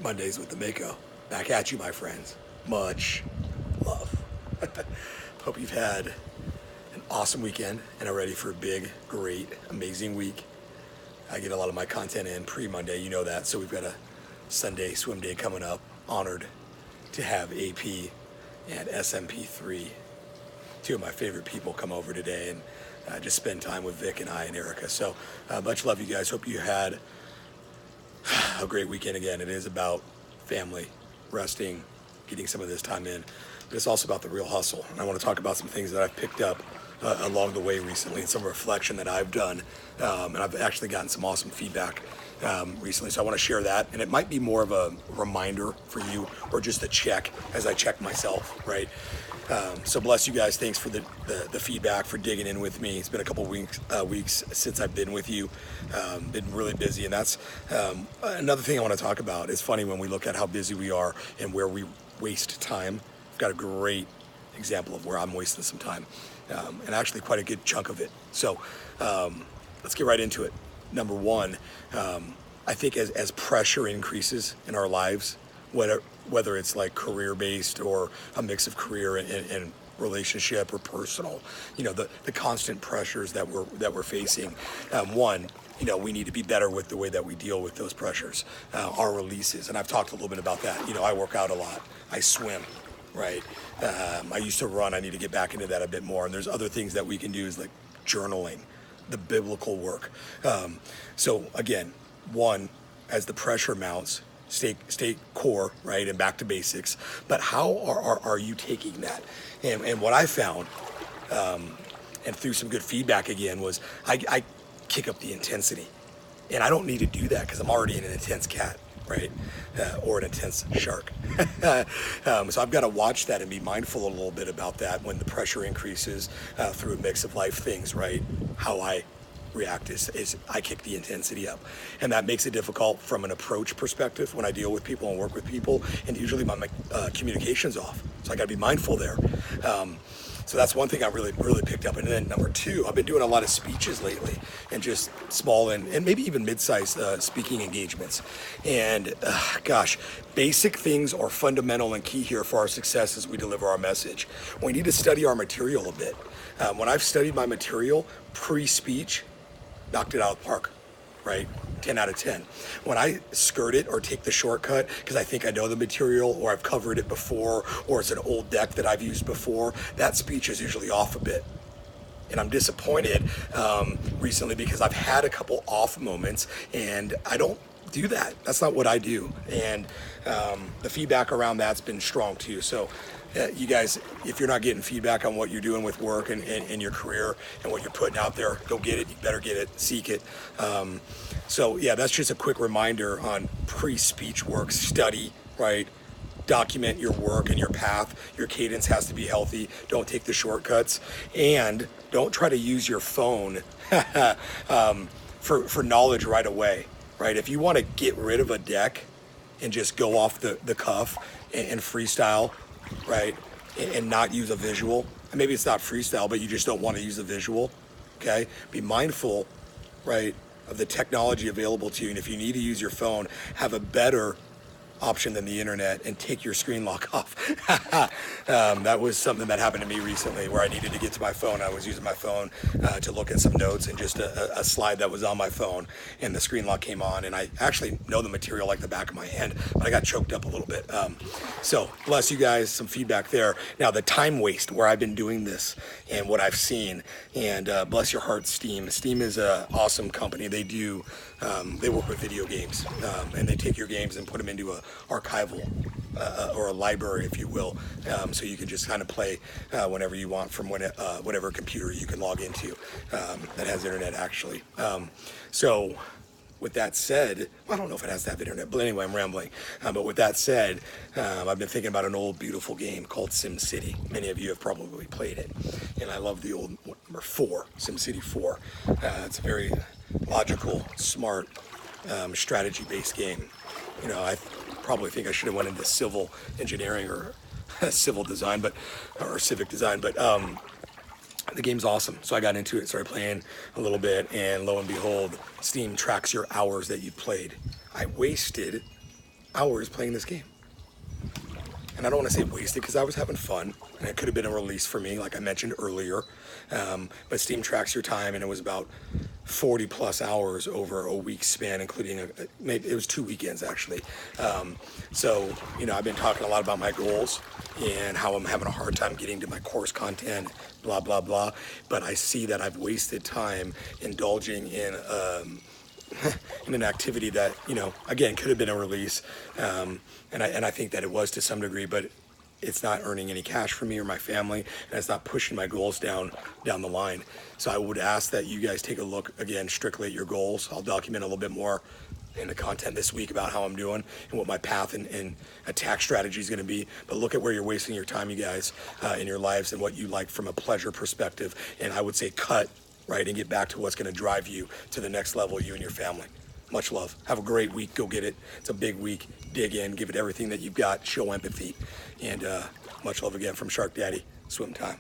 Mondays with the Mako. Back at you, my friends. Much love. Hope you've had an awesome weekend and are ready for a big, great, amazing week. I get a lot of my content in pre-Monday, you know that. So we've got a Sunday swim day coming up. Honored to have AP and SMP3, two of my favorite people, come over today and just spend time with Vic and I and Erica. So much love, you guys. Hope you had a great weekend again. It is about family, resting, getting some of this time in, but it's also about the real hustle. And I want to talk about some things that I've picked up along the way recently and some reflection that I've done. And I've actually gotten some awesome feedback recently. So I want to share that. And it might be more of a reminder for you or just a check as I check myself, right? So bless you guys. Thanks for the feedback, for digging in with me. It's been a couple weeks since I've been with you. Been really busy, and that's another thing I want to talk about. It's funny when we look at how busy we are and where we waste time. I've got a great example of where I'm wasting some time, and actually quite a good chunk of it. So let's get right into it. Number one, I think as pressure increases in our lives, whether it's like career-based or a mix of career and relationship or personal, you know, the constant pressures that we're facing. One, you know, we need to be better with the way that we deal with those pressures, our releases. And I've talked a little bit about that. You know, I work out a lot. I swim, right? I used to run. I need to get back into that a bit more. And there's other things that we can do, is like journaling, the biblical work. So again, one, as the pressure mounts, stay core, right, and back to basics. But how are you taking that? And what I found, and through some good feedback again, was I kick up the intensity. And I don't need to do that because I'm already an intense cat, right? Or an intense shark. So I've got to watch that and be mindful a little bit about that when the pressure increases through a mix of life things, right? How I react is I kick the intensity up, and that makes it difficult from an approach perspective when I deal with people and work with people, and usually my communication's off, so I got to be mindful there. So that's one thing I really picked up. And then number two, I've been doing a lot of speeches lately, and just small and maybe even mid-sized speaking engagements. And gosh, basic things are fundamental and key here for our success as we deliver our message. We need to study our material a bit. When I've studied my material pre-speech, knocked it out of the park, right? 10 out of 10. When I skirt it or take the shortcut because I think I know the material or I've covered it before or it's an old deck that I've used before, that speech is usually off a bit. And I'm disappointed recently because I've had a couple off moments, and I don't do that. That's not what I do. And the feedback around that's been strong too. So you guys, if you're not getting feedback on what you're doing with work and your career and what you're putting out there, go get it. You better get it, seek it. So yeah, that's just a quick reminder on pre-speech work. Study, right? Document your work and your path. Your cadence has to be healthy. Don't take the shortcuts, and don't try to use your phone for knowledge right away, right? If you want to get rid of a deck and just go off the cuff and freestyle, right, and not use a visual, and maybe it's not freestyle, but you just don't want to use a visual, okay? Be mindful, right, of the technology available to you, and if you need to use your phone, have a better option than the internet and take your screen lock off. That was something that happened to me recently where I needed to get to my phone. I was using my phone to look at some notes and just a slide that was on my phone, and the screen lock came on, and I actually know the material like the back of my hand, but I got choked up a little bit. So bless you guys, some feedback there. Now the time waste where I've been doing this and what I've seen, and bless your heart, Steam. Steam is an awesome company. They do, they work with video games, and they take your games and put them into a archival or a library, if you will, so you can just kind of play whenever you want from whatever computer you can log into that has internet, actually. So with that said, well, I don't know if it has to have internet, but anyway, I'm rambling. But with that said, I've been thinking about an old, beautiful game called SimCity. Many of you have probably played it, and I love the old number 4, SimCity 4. It's a very logical, smart, strategy-based game. You know, I probably think I should have went into civil engineering or civil design, or civic design, but the game's awesome. So I got into it, started playing a little bit, and lo and behold, Steam tracks your hours that you played. I wasted hours playing this game. And I don't want to say wasted because I was having fun and it could have been a release for me, like I mentioned earlier. But Steam tracks your time, and it was about 40 plus hours over a week span, including maybe it was 2 weekends actually. So, you know, I've been talking a lot about my goals and how I'm having a hard time getting to my course content, blah, blah, blah. But I see that I've wasted time indulging in in an activity that, you know, again, could have been a release. And I think that it was to some degree, but it's not earning any cash for me or my family, and it's not pushing my goals down the line. So I would ask that you guys take a look, again, strictly at your goals. I'll document a little bit more in the content this week about how I'm doing and what my path and attack strategy is going to be. But look at where you're wasting your time, you guys, in your lives, and what you like from a pleasure perspective. And I would say cut, right, and get back to what's going to drive you to the next level, you and your family. Much love. Have a great week. Go get it. It's a big week. Dig in. Give it everything that you've got. Show empathy. And much love again from Shark Daddy. Swim time.